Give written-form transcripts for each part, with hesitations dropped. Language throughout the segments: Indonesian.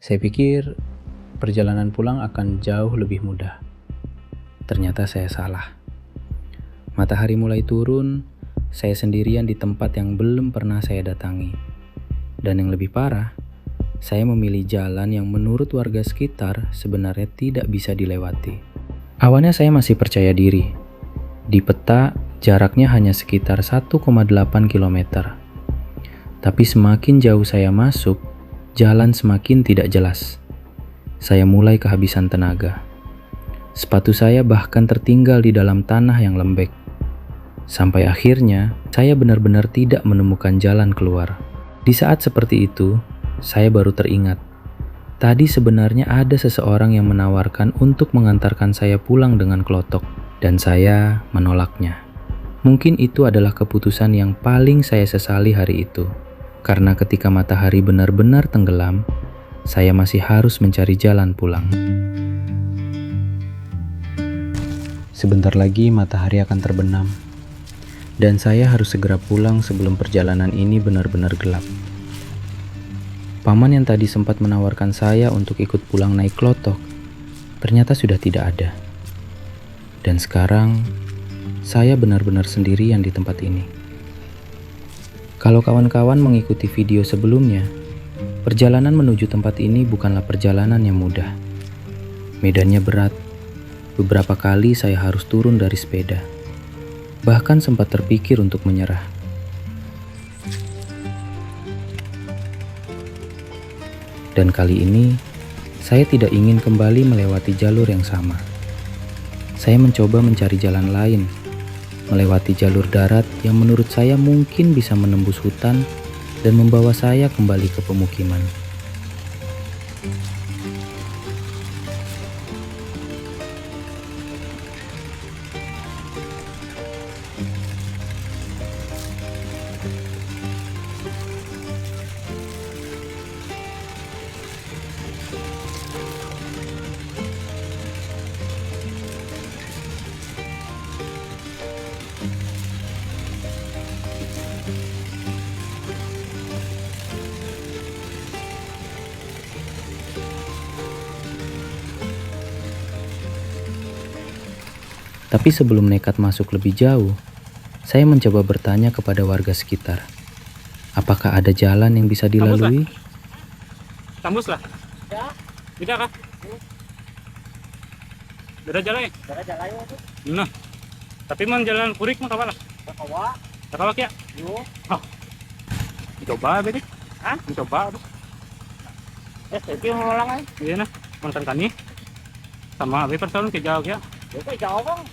Saya pikir perjalanan pulang akan jauh lebih mudah. Ternyata saya salah. Matahari mulai turun, saya sendirian di tempat yang belum pernah saya datangi. Dan yang lebih parah, saya memilih jalan yang menurut warga sekitar sebenarnya tidak bisa dilewati. Awalnya saya masih percaya diri. Di peta, jaraknya hanya sekitar 1,8 km. Tapi semakin jauh saya masuk, jalan semakin tidak jelas. Saya mulai kehabisan tenaga. Sepatu saya bahkan tertinggal di dalam tanah yang lembek. Sampai akhirnya, saya benar-benar tidak menemukan jalan keluar. Di saat seperti itu, saya baru teringat. Tadi sebenarnya ada seseorang yang menawarkan untuk mengantarkan saya pulang dengan klotok, dan saya menolaknya. Mungkin itu adalah keputusan yang paling saya sesali hari itu. Karena ketika matahari benar-benar tenggelam, saya masih harus mencari jalan pulang. Sebentar lagi matahari akan terbenam, dan saya harus segera pulang sebelum perjalanan ini benar-benar gelap. Paman yang tadi sempat menawarkan saya untuk ikut pulang naik klotok, ternyata sudah tidak ada. Dan sekarang, saya benar-benar sendirian di tempat ini. Kalau kawan-kawan mengikuti video sebelumnya, perjalanan menuju tempat ini bukanlah perjalanan yang mudah. Medannya berat. Beberapa kali saya harus turun dari sepeda. Bahkan sempat terpikir untuk menyerah. Dan kali ini, saya tidak ingin kembali melewati jalur yang sama. Saya mencoba mencari jalan lain, melewati jalur darat yang menurut saya mungkin bisa menembus hutan dan membawa saya kembali ke pemukiman. Tapi sebelum nekat masuk lebih jauh, saya mencoba bertanya kepada warga sekitar. Apakah ada jalan yang bisa dilalui? Tembus lah. Ya. Tidak kah? Beda jalan ya? Beda jalan itu. Nah. Tapi man jalan kurik mah kapan lah? Kawa. Kakak ya? Yo. Coba beda. Hah? Coba. Tapi orang ay. Iya nah. Mantan kani. Sama abi persoalan ke jauh ya. Oke, jauh bang.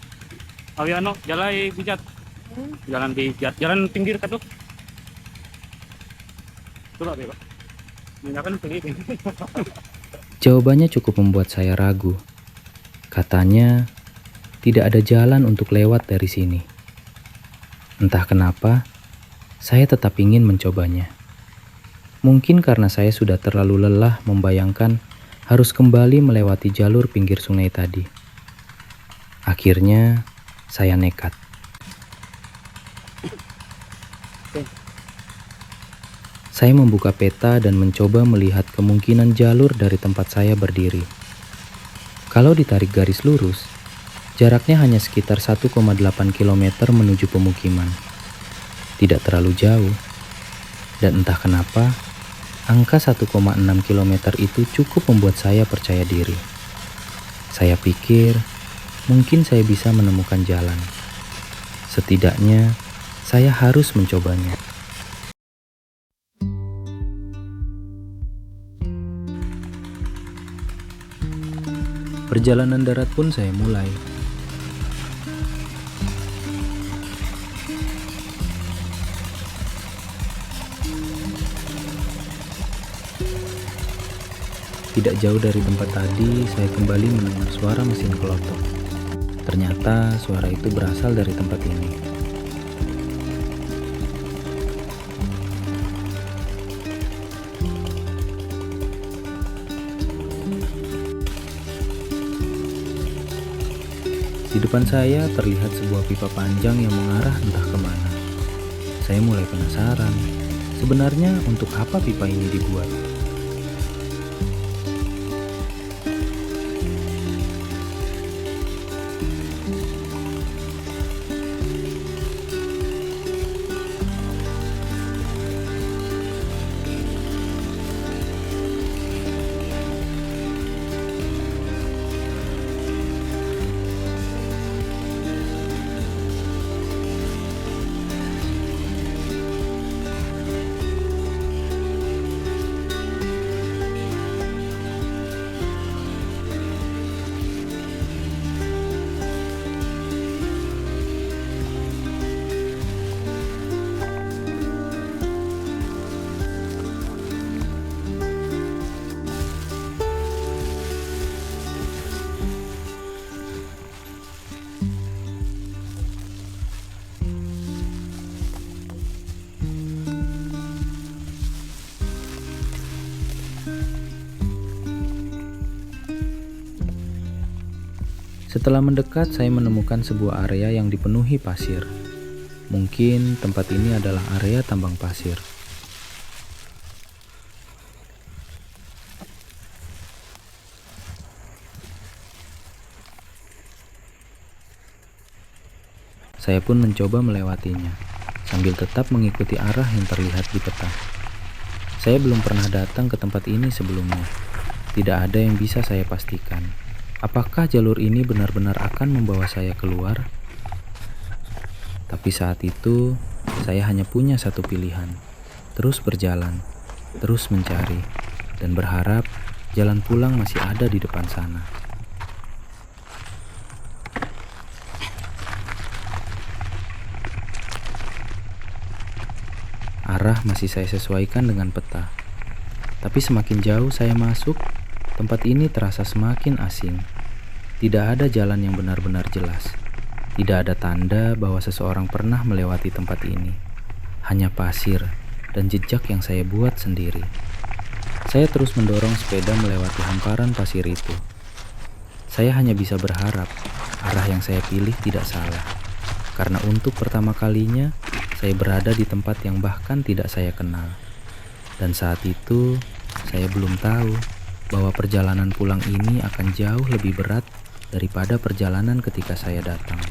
Abi ano jalan bijat. Jalan bijat, jalan pinggir kan tuh. Coba beba. Minyakan pergi. Jawabannya cukup membuat saya ragu. Katanya, tidak ada jalan untuk lewat dari sini. Entah kenapa, saya tetap ingin mencobanya. Mungkin karena saya sudah terlalu lelah membayangkan harus kembali melewati jalur pinggir sungai tadi. Akhirnya, saya nekat. Saya membuka peta dan mencoba melihat kemungkinan jalur dari tempat saya berdiri. Kalau ditarik garis lurus, jaraknya hanya sekitar 1,8 km menuju pemukiman. Tidak terlalu jauh. Dan entah kenapa, angka 1,6 km itu cukup membuat saya percaya diri. Saya pikir, mungkin saya bisa menemukan jalan. Setidaknya, saya harus mencobanya. Perjalanan darat pun saya mulai. Tidak jauh dari tempat tadi, saya kembali mendengar suara mesin klotok. Ternyata suara itu berasal dari tempat ini. Di depan saya terlihat sebuah pipa panjang yang mengarah entah kemana. Saya mulai penasaran, sebenarnya untuk apa pipa ini dibuat? Setelah mendekat, saya menemukan sebuah area yang dipenuhi pasir. Mungkin tempat ini adalah area tambang pasir. Saya pun mencoba melewatinya, sambil tetap mengikuti arah yang terlihat di peta. Saya belum pernah datang ke tempat ini sebelumnya. Tidak ada yang bisa saya pastikan. Apakah jalur ini benar-benar akan membawa saya keluar? Tapi saat itu, saya hanya punya satu pilihan. Terus berjalan, terus mencari, dan berharap jalan pulang masih ada di depan sana. Arah masih saya sesuaikan dengan peta. Tapi semakin jauh saya masuk, tempat ini terasa semakin asing. Tidak ada jalan yang benar-benar jelas. Tidak ada tanda bahwa seseorang pernah melewati tempat ini. Hanya pasir dan jejak yang saya buat sendiri. Saya terus mendorong sepeda melewati hamparan pasir itu. Saya hanya bisa berharap arah yang saya pilih tidak salah. Karena untuk pertama kalinya, saya berada di tempat yang bahkan tidak saya kenal. Dan saat itu, saya belum tahu bahwa perjalanan pulang ini akan jauh lebih berat daripada perjalanan ketika saya datang.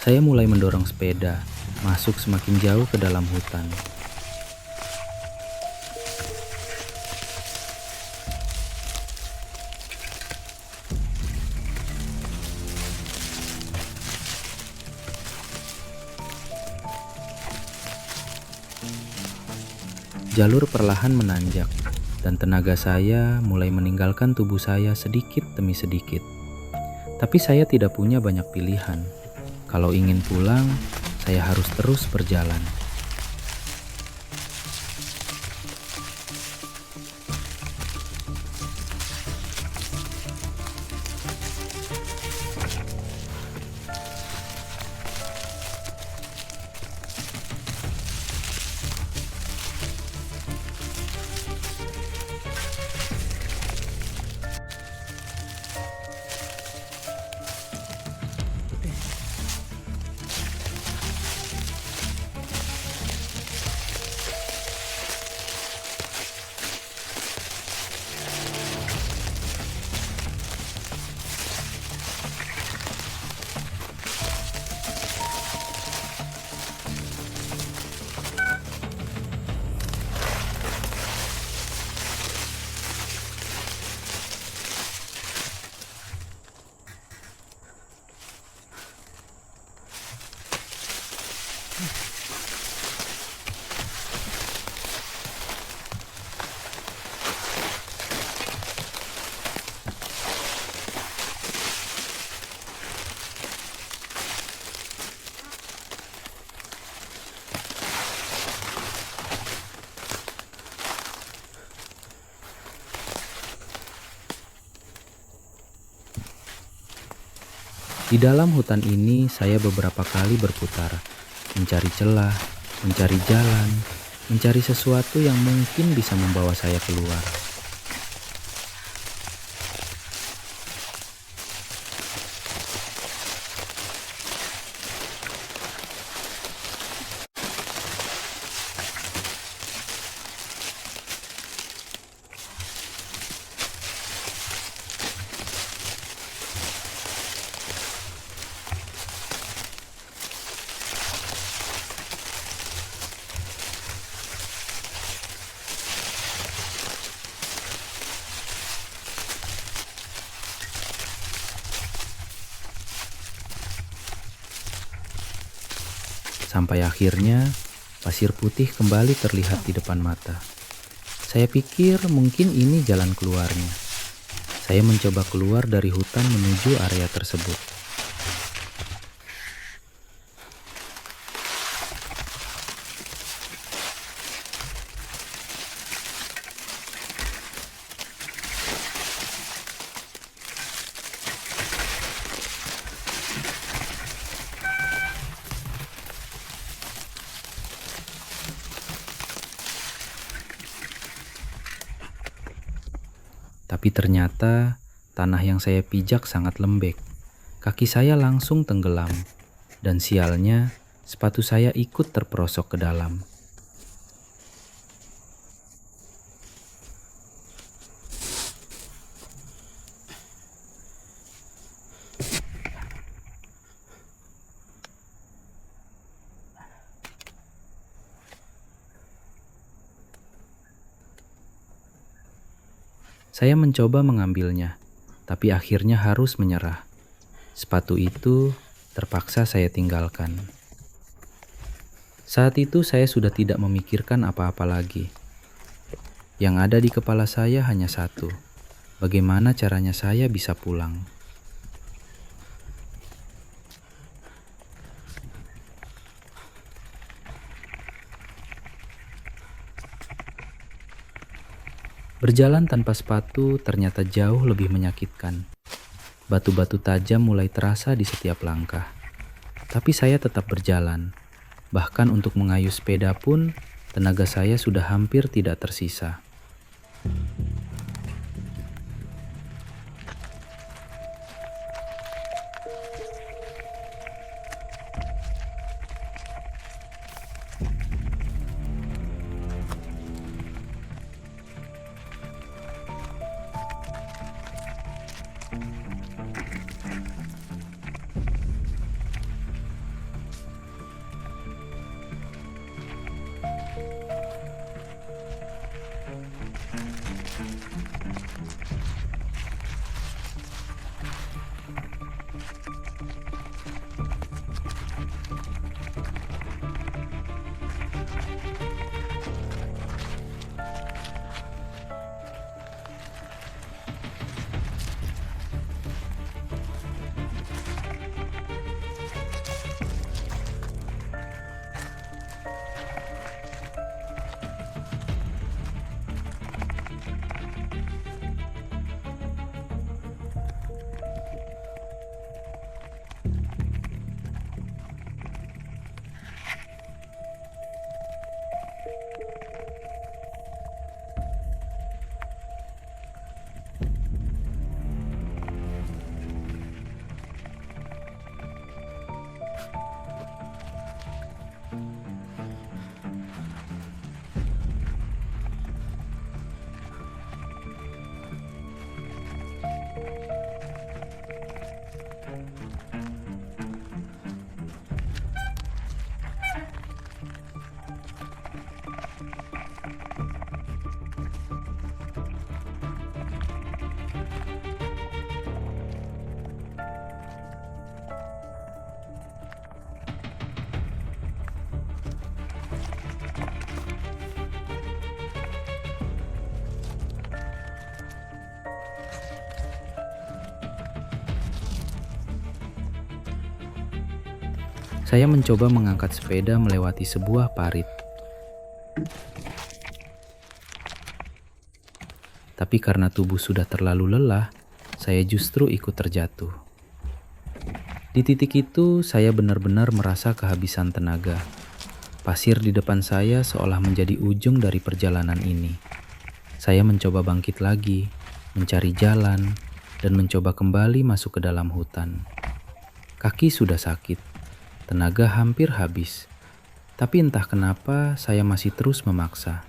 Saya mulai mendorong sepeda, masuk semakin jauh ke dalam hutan. Jalur perlahan menanjak, dan tenaga saya mulai meninggalkan tubuh saya sedikit demi sedikit. Tapi saya tidak punya banyak pilihan. Kalau ingin pulang, saya harus terus berjalan. Di dalam hutan ini saya beberapa kali berputar, mencari celah, mencari jalan, mencari sesuatu yang mungkin bisa membawa saya keluar. Sampai akhirnya pasir putih kembali terlihat di depan mata. Saya pikir mungkin ini jalan keluarnya. Saya mencoba keluar dari hutan menuju area tersebut. Tapi ternyata tanah yang saya pijak sangat lembek. Kaki saya langsung tenggelam, dan sialnya sepatu saya ikut terperosok ke dalam. Saya mencoba mengambilnya, tapi akhirnya harus menyerah. Sepatu itu terpaksa saya tinggalkan. Saat itu saya sudah tidak memikirkan apa-apa lagi. Yang ada di kepala saya hanya satu, bagaimana caranya saya bisa pulang. Berjalan tanpa sepatu ternyata jauh lebih menyakitkan. Batu-batu tajam mulai terasa di setiap langkah. Tapi saya tetap berjalan. Bahkan untuk mengayuh sepeda pun, tenaga saya sudah hampir tidak tersisa. Saya mencoba mengangkat sepeda melewati sebuah parit. Tapi karena tubuh sudah terlalu lelah, saya justru ikut terjatuh. Di titik itu, saya benar-benar merasa kehabisan tenaga. Pasir di depan saya seolah menjadi ujung dari perjalanan ini. Saya mencoba bangkit lagi, mencari jalan, dan mencoba kembali masuk ke dalam hutan. Kaki sudah sakit, tenaga hampir habis. Tapi entah kenapa saya masih terus memaksa.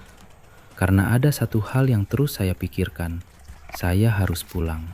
Karena ada satu hal yang terus saya pikirkan, saya harus pulang.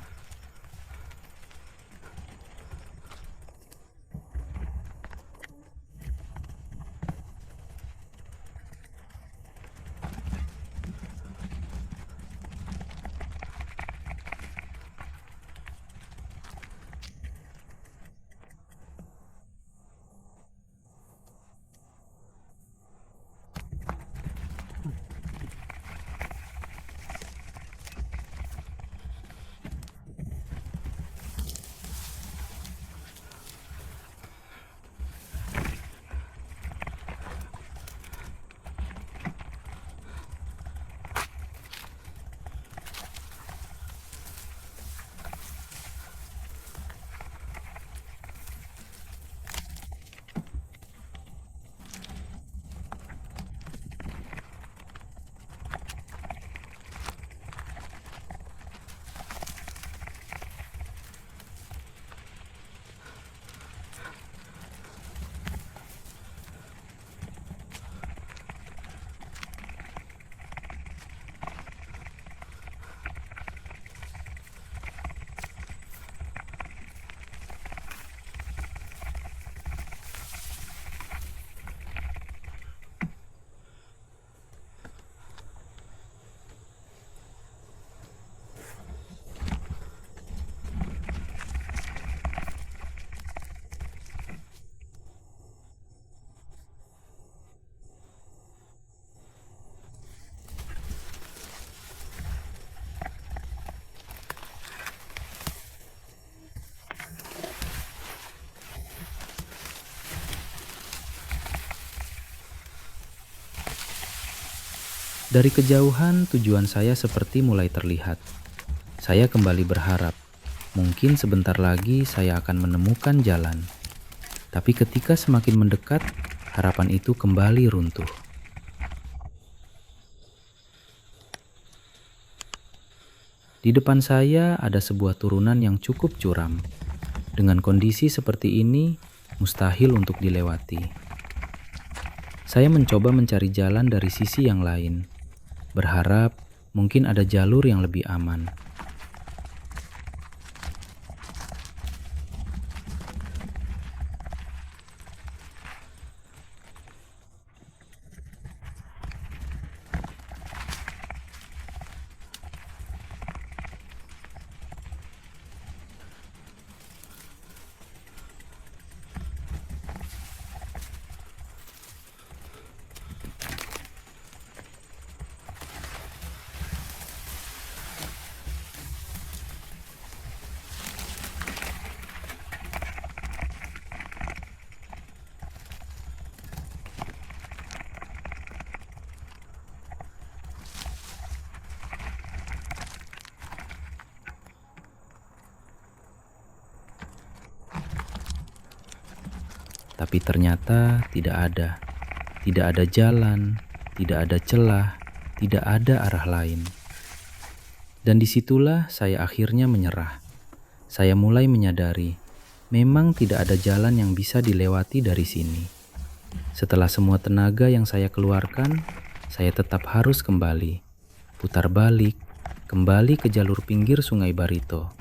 Dari kejauhan, tujuan saya seperti mulai terlihat. Saya kembali berharap, mungkin sebentar lagi saya akan menemukan jalan. Tapi ketika semakin mendekat, harapan itu kembali runtuh. Di depan saya ada sebuah turunan yang cukup curam. Dengan kondisi seperti ini, mustahil untuk dilewati. Saya mencoba mencari jalan dari sisi yang lain, berharap mungkin ada jalur yang lebih aman. Tapi ternyata tidak ada jalan, tidak ada celah, tidak ada arah lain. Dan disitulah saya akhirnya menyerah. Saya mulai menyadari, memang tidak ada jalan yang bisa dilewati dari sini. Setelah semua tenaga yang saya keluarkan, saya tetap harus kembali, putar balik, kembali ke jalur pinggir Sungai Barito.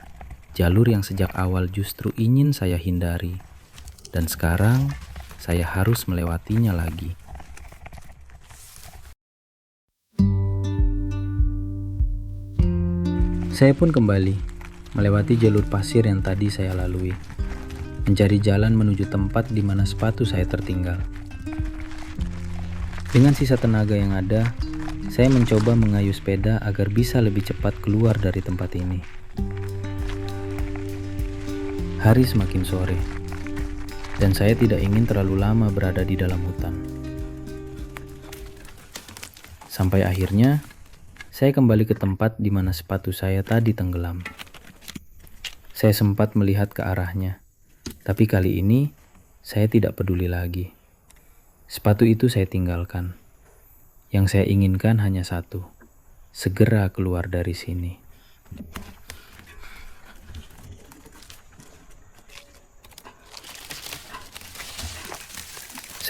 Jalur yang sejak awal justru ingin saya hindari. Dan sekarang saya harus melewatinya lagi. Saya pun kembali melewati jalur pasir yang tadi saya lalui, mencari jalan menuju tempat di mana sepatu saya tertinggal. Dengan sisa tenaga yang ada, saya mencoba mengayuh sepeda agar bisa lebih cepat keluar dari tempat ini. Hari semakin sore, dan saya tidak ingin terlalu lama berada di dalam hutan. Sampai akhirnya, saya kembali ke tempat di mana sepatu saya tadi tenggelam. Saya sempat melihat ke arahnya, tapi kali ini saya tidak peduli lagi. Sepatu itu saya tinggalkan. Yang saya inginkan hanya satu, segera keluar dari sini.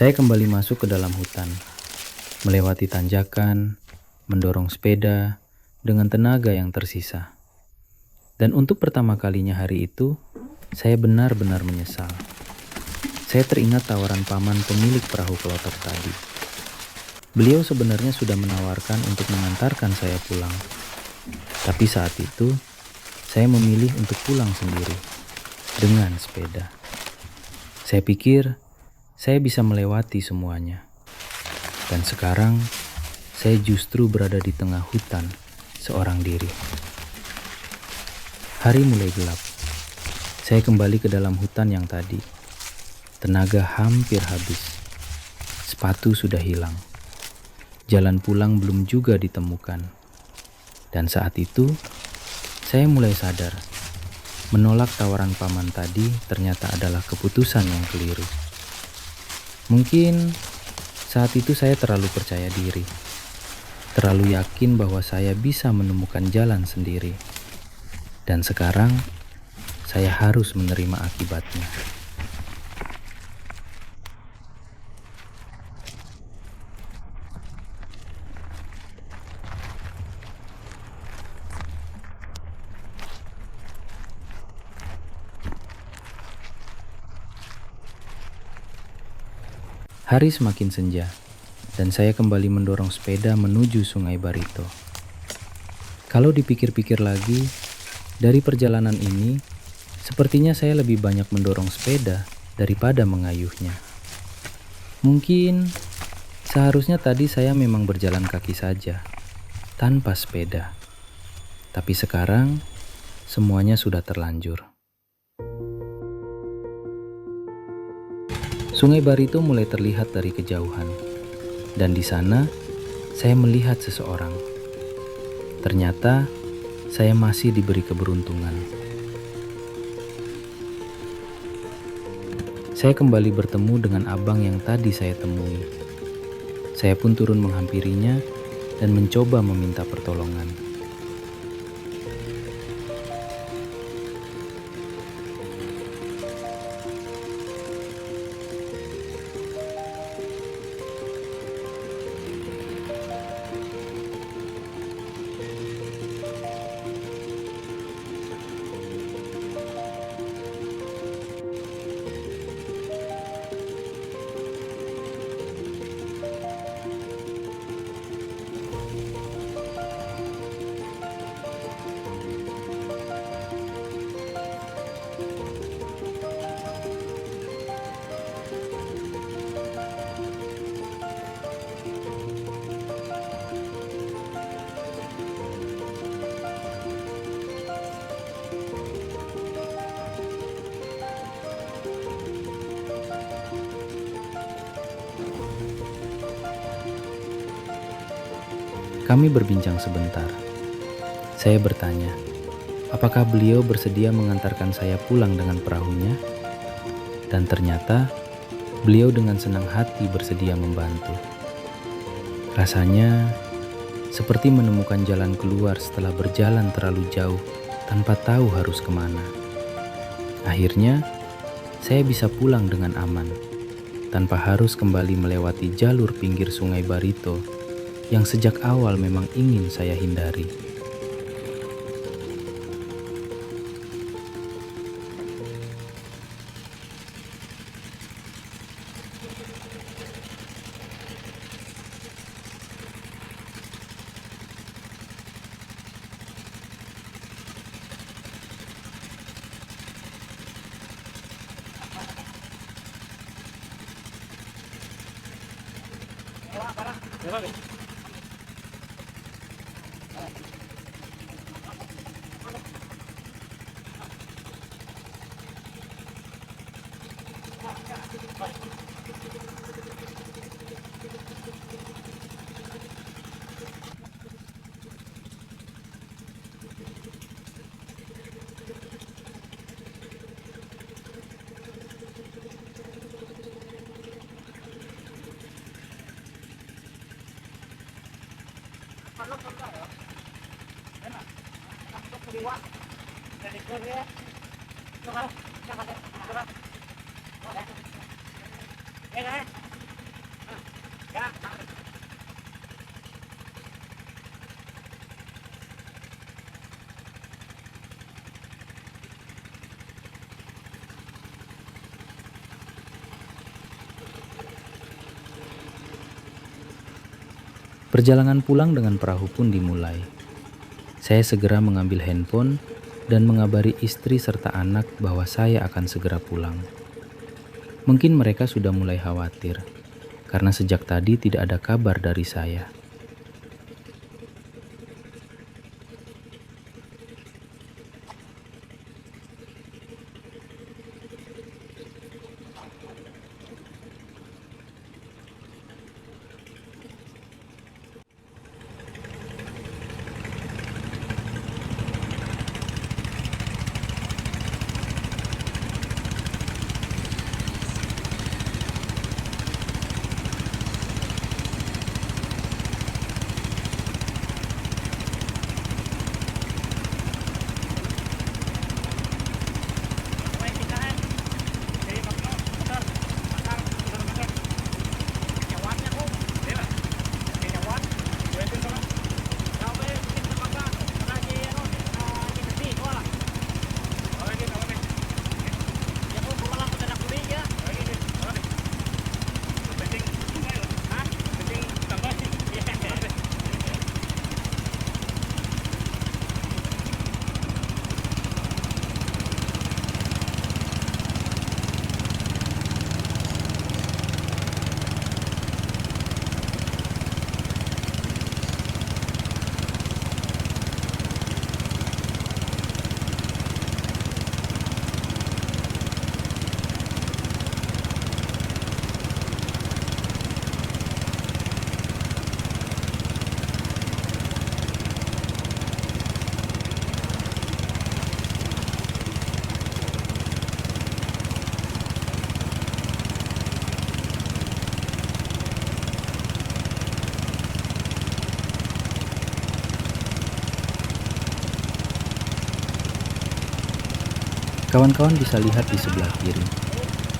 Saya kembali masuk ke dalam hutan, melewati tanjakan, mendorong sepeda dengan tenaga yang tersisa. Dan untuk pertama kalinya hari itu, saya benar-benar menyesal. Saya teringat tawaran paman pemilik perahu kloter tadi. Beliau sebenarnya sudah menawarkan untuk mengantarkan saya pulang. Tapi saat itu, saya memilih untuk pulang sendiri, dengan sepeda. Saya pikir, saya bisa melewati semuanya. Dan sekarang, saya justru berada di tengah hutan, seorang diri. Hari mulai gelap. Saya kembali ke dalam hutan yang tadi. Tenaga hampir habis. Sepatu sudah hilang. Jalan pulang belum juga ditemukan. Dan saat itu, saya mulai sadar. Menolak tawaran paman tadi ternyata adalah keputusan yang keliru. Mungkin saat itu saya terlalu percaya diri, terlalu yakin bahwa saya bisa menemukan jalan sendiri. Dan sekarang, saya harus menerima akibatnya. Hari semakin senja, dan saya kembali mendorong sepeda menuju Sungai Barito. Kalau dipikir-pikir lagi, dari perjalanan ini, sepertinya saya lebih banyak mendorong sepeda daripada mengayuhnya. Mungkin seharusnya tadi saya memang berjalan kaki saja, tanpa sepeda. Tapi sekarang, semuanya sudah terlanjur. Sungai Barito mulai terlihat dari kejauhan, dan di sana saya melihat seseorang. Ternyata saya masih diberi keberuntungan. Saya kembali bertemu dengan abang yang tadi saya temui. Saya pun turun menghampirinya dan mencoba meminta pertolongan. Kami berbincang sebentar. Saya bertanya, apakah beliau bersedia mengantarkan saya pulang dengan perahunya? Dan ternyata beliau dengan senang hati bersedia membantu. Rasanya seperti menemukan jalan keluar setelah berjalan terlalu jauh tanpa tahu harus kemana. Akhirnya saya bisa pulang dengan aman, tanpa harus kembali melewati jalur pinggir Sungai Barito yang sejak awal memang ingin saya hindari. Perjalanan pulang dengan perahu pun dimulai. Saya segera mengambil handphone dan mengabari istri serta anak bahwa saya akan segera pulang. Mungkin mereka sudah mulai khawatir, karena sejak tadi tidak ada kabar dari saya. Kawan-kawan bisa lihat di sebelah kiri.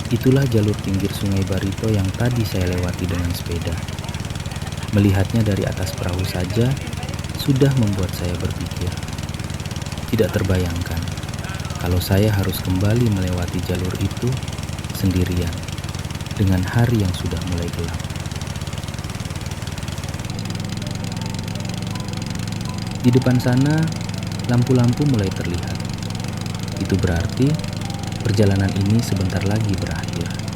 Itulah jalur pinggir Sungai Barito yang tadi saya lewati dengan sepeda. Melihatnya dari atas perahu saja sudah membuat saya berpikir. Tidak terbayangkan kalau saya harus kembali melewati jalur itu sendirian dengan hari yang sudah mulai gelap. Di depan sana, lampu-lampu mulai terlihat. Itu berarti perjalanan ini sebentar lagi berakhir.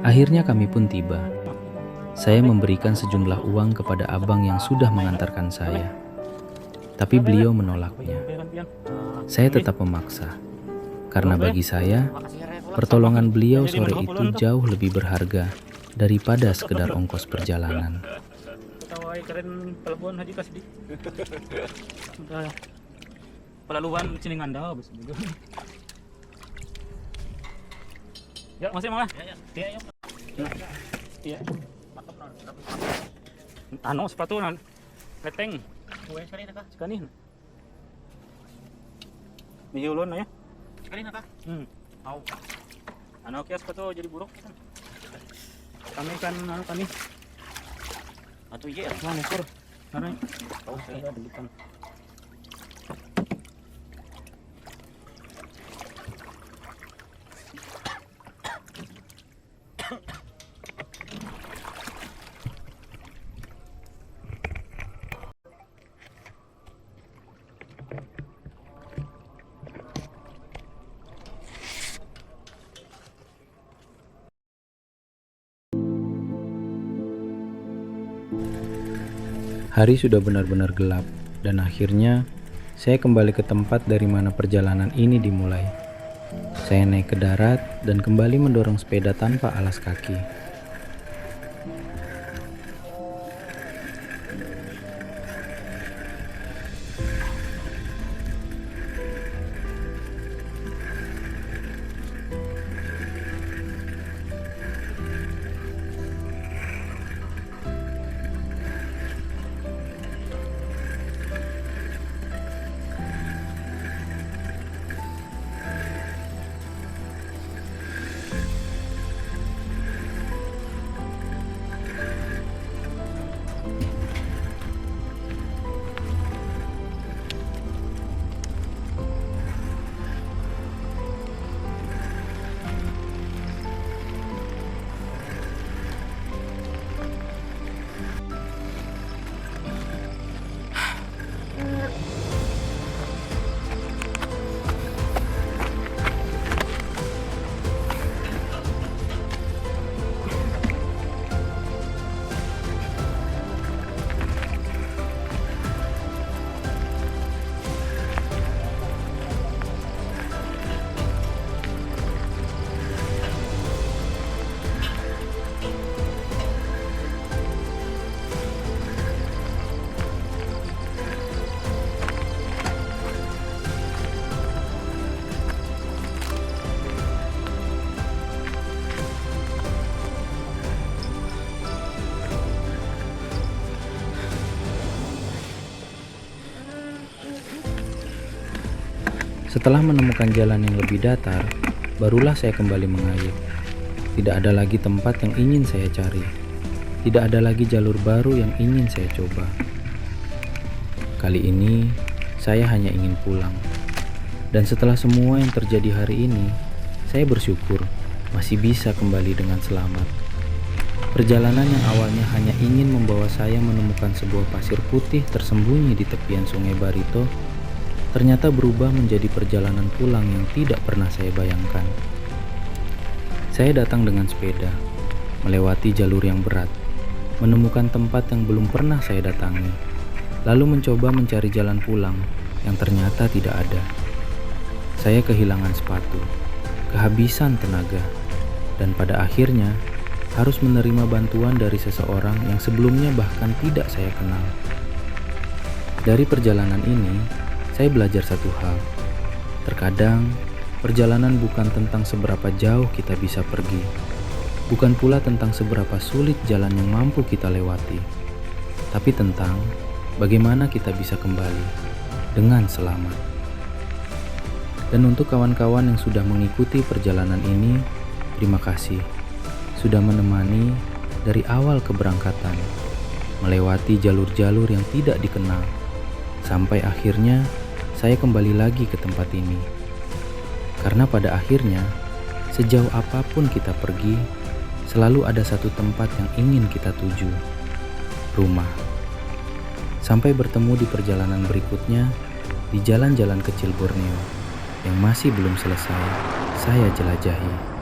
Akhirnya kami pun tiba. Saya memberikan sejumlah uang kepada abang yang sudah mengantarkan saya. Tapi beliau menolaknya. Saya tetap memaksa. Karena bagi saya, pertolongan beliau sore itu jauh lebih berharga daripada sekedar ongkos perjalanan. Ketawa keren pelabuhan Haji Kasdi. Udah. Pelaluan sini ngandau bos. Ya, masih mah. Ya, ya. Iya. Ano sepatu nan. Keteng. Kuwe sekali nak. Sekali. Mihulon ya. Sekali nak. Au. Ano kaya sepatu jadi buruk. Kami kan ano kami. Atuh iya, mau ukur. Karena tahu saya debutan. Hari sudah benar-benar gelap, dan akhirnya saya kembali ke tempat dari mana perjalanan ini dimulai. Saya naik ke darat dan kembali mendorong sepeda tanpa alas kaki. Setelah menemukan jalan yang lebih datar, barulah saya kembali mengayuh. Tidak ada lagi tempat yang ingin saya cari. Tidak ada lagi jalur baru yang ingin saya coba. Kali ini, saya hanya ingin pulang. Dan setelah semua yang terjadi hari ini, saya bersyukur masih bisa kembali dengan selamat. Perjalanan yang awalnya hanya ingin membawa saya menemukan sebuah pasir putih tersembunyi di tepian Sungai Barito, ternyata berubah menjadi perjalanan pulang yang tidak pernah saya bayangkan. Saya datang dengan sepeda, melewati jalur yang berat, menemukan tempat yang belum pernah saya datangi, lalu mencoba mencari jalan pulang yang ternyata tidak ada. Saya kehilangan sepatu, kehabisan tenaga, dan pada akhirnya harus menerima bantuan dari seseorang yang sebelumnya bahkan tidak saya kenal. Dari perjalanan ini, saya belajar satu hal. Terkadang, perjalanan bukan tentang seberapa jauh kita bisa pergi, bukan pula tentang seberapa sulit jalan yang mampu kita lewati, tapi tentang bagaimana kita bisa kembali dengan selamat. Dan untuk kawan-kawan yang sudah mengikuti perjalanan ini, terima kasih sudah menemani dari awal keberangkatan, melewati jalur-jalur yang tidak dikenal, sampai akhirnya saya kembali lagi ke tempat ini. Karena pada akhirnya, sejauh apapun kita pergi, selalu ada satu tempat yang ingin kita tuju, rumah. Sampai bertemu di perjalanan berikutnya, di jalan-jalan kecil Borneo, yang masih belum selesai saya jelajahi.